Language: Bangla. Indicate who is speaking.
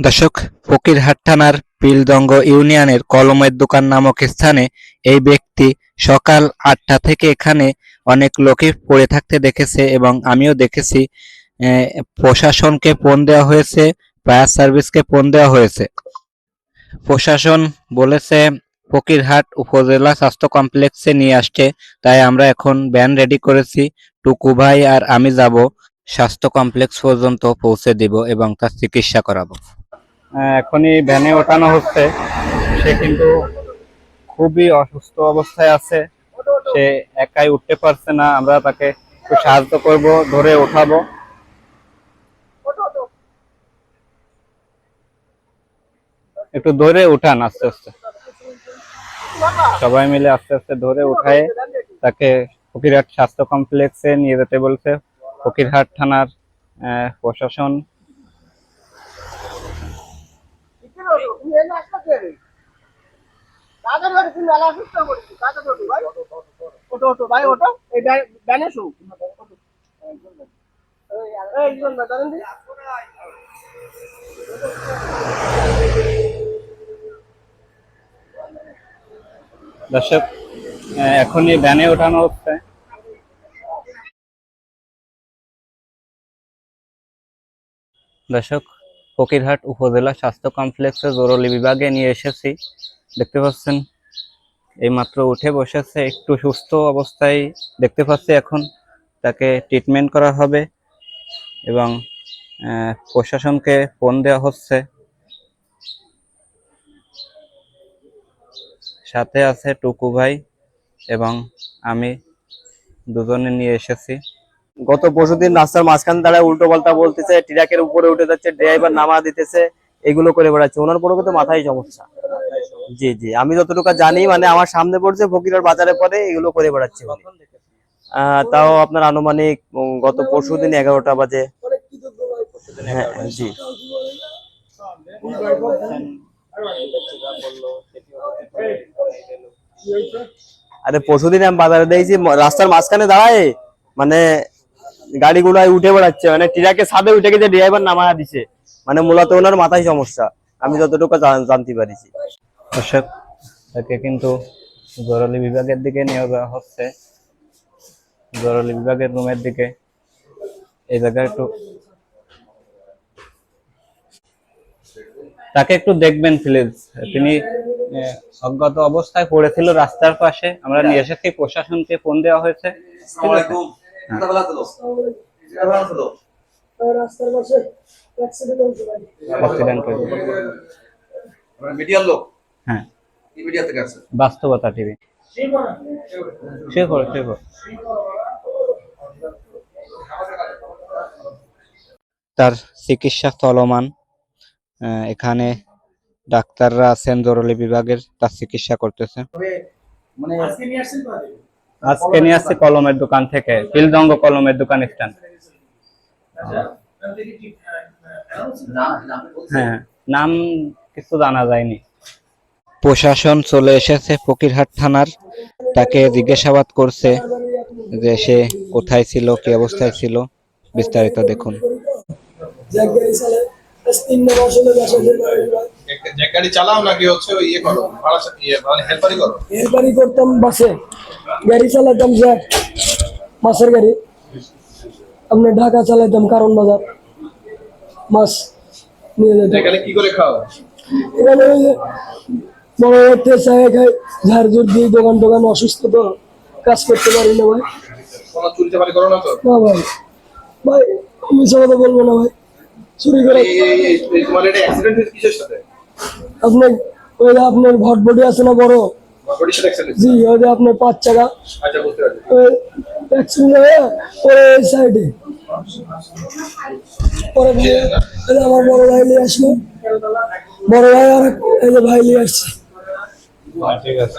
Speaker 1: দর্শক, ফকিরহাট থানার পিলদঙ্গ ইউনিয়নের কলমের দোকান নামক স্থানে এই ব্যক্তি সকাল ৮টা থেকে এখানে অনেক লোকই পড়ে থাকতে দেখেছে এবং আমিও দেখেছি। প্রশাসনকে ফোন দেওয়া হয়েছে, ফায়ার সার্ভিসকে ফোন দেওয়া হয়েছে। প্রশাসন বলেছে ফকিরহাট উপজেলা স্বাস্থ্য কমপ্লেক্সে নিয়ে আসছে, তাই আমরা এখন ভ্যান রেডি করেছি। টুকু ভাই আর আমি যাব, স্বাস্থ্য কমপ্লেক্স পর্যন্ত পৌঁছে দিব এবং তার চিকিৎসা করাবো। এখনই ভ্যানে ওঠানো হচ্ছে। সে কিন্তু খুবই অসুস্থ অবস্থায় আছে, সে একাই উঠতে পারছে না। আমরা তাকে একটু সাহায্য করব, ধরে ওঠাবো। একটু ধরে উঠান, আস্তে আস্তে সবাই মিলে আস্তে আস্তে ধরে উঠায় তাকে ফকিরহাট স্বাস্থ্য কমপ্লেক্সে নিয়ে যেতে বলছে ফকিরহাট থানার প্রশাসন। দর্শক, এখনই ভ্যানে ওঠানো হচ্ছে। দর্শক, ফকিরহাট উপজেলা স্বাস্থ্য কমপ্লেক্সে জরুরি বিভাগে নিয়ে এসেছি। দেখতে পাচ্ছেন এইমাত্র উঠে বসেছে, একটু সুস্থ অবস্থায় দেখতে পাচ্ছি। এখন তাকে ট্রিটমেন্ট করা হবে এবং প্রশাসনকে ফোন দেওয়া হচ্ছে। সাথে আছে টুকু ভাই এবং আমি, দুজনে নিয়ে এসেছি।
Speaker 2: গত পরশুদিন রাস্তার মাঝখানে দাঁড়ায় উল্টো পাল্টা বলতেছে, ট্রাকের উপরে উঠে যাচ্ছে, ড্রাইভার নামা দিতেছে, এগুলো করে বেড়াচ্ছে। ওনার পুরো কিন্তু মাথায় সমস্যা। জি জি, আমি যতটুকু জানি, মানে আমার সামনে পড়ছে ফকিরের বাজারে পরে এগুলো করে বেড়াচ্ছে। তাও আপনার আনুমানিক গত পরশুদিন 11টা বাজে। হ্যাঁ জি। আরে পরশুদিন আমি বাজারে দেখছি রাস্তার মাঝখানে দাঁড়ায়, মানে গাড়িগুলোয় উঠে বেড়াচ্ছে, মানে ট্রাকের ছাদে উঠে গেছে, ড্রাইভার নামায়া দিছে। মানে মূলত ওনার মাথায় সমস্যা, আমি যতটুকু জানতে পারিছি।
Speaker 1: দর্শক, তাকে কিন্তু জরুরি বিভাগের দিকে নিয়ে যাওয়া হচ্ছে, জরুরি বিভাগের রুমের দিকে। এই জায়গায় একটু তাকে একটু দেখবেন প্লিজ। তিনি অজ্ঞাত অবস্থায় পড়েছিল রাস্তার পাশে। আমরা নিয়ে এসেছি, প্রশাসনকে ফোন দেওয়া হয়েছে। হ্যাঁ, বাস্তবতা টিভি। তার চিকিৎসা চলমান। এখানে ডাক্তাররা আছেন জরুরি বিভাগের, তার চিকিৎসা করতেছে। আজকে নিয়ে আসছি কলমের দোকান থেকে, পিলদঙ্গ কলমের দোকান স্ট্যান্ড। হ্যাঁ, নাম কিছু জানা যায়নি। প্রশাসন চলে এসেছে ফকিরহাট থানার, তাকে জিজ্ঞাসাবাদ করছে যে সে কোথায় ছিল, কি অবস্থায় ছিল। বিস্তারিত দেখুন।
Speaker 3: গাড়ি চালাও নাকি হচ্ছে ইয়ে করো, মানে
Speaker 4: হেল্পারি করতাম, বাসে গাড়ি চালাতাম, মাছের গাড়ি। আপনার ঢাকা চালাইতাম, কারণ বাজার মাছ নিয়ে যেতাম।
Speaker 3: এখানে কি করে খাও?
Speaker 4: এখানে বড় একটা চায় খাই, ঝাড় ঝুড় দিয়ে। দোকান টোকান অসুস্থ তো, কাজ করতে পারি না ভাই।
Speaker 3: কোনো চুরি চামারি করো না তো?
Speaker 4: না ভাই, ভাই মিছা কথা বলবো না ভাই, চুরি করে।
Speaker 3: তোমার এটা অ্যাক্সিডেন্ট হয়েছে কিসের সাথে?
Speaker 4: আপনার ওই যে আপনার ভটভটি আছে না বড়, জি, ওই যে আপনার 5 চাকা।
Speaker 3: আচ্ছা, বুঝতে পারছি।
Speaker 4: অ্যাক্সিডেন্ট হয়ে পরে এই সাইডে পরে আমার বড় ভাই নিয়ে আসলো, বড় ভাই আর এই যে ভাই নিয়ে আসছে।
Speaker 3: ঠিক আছে।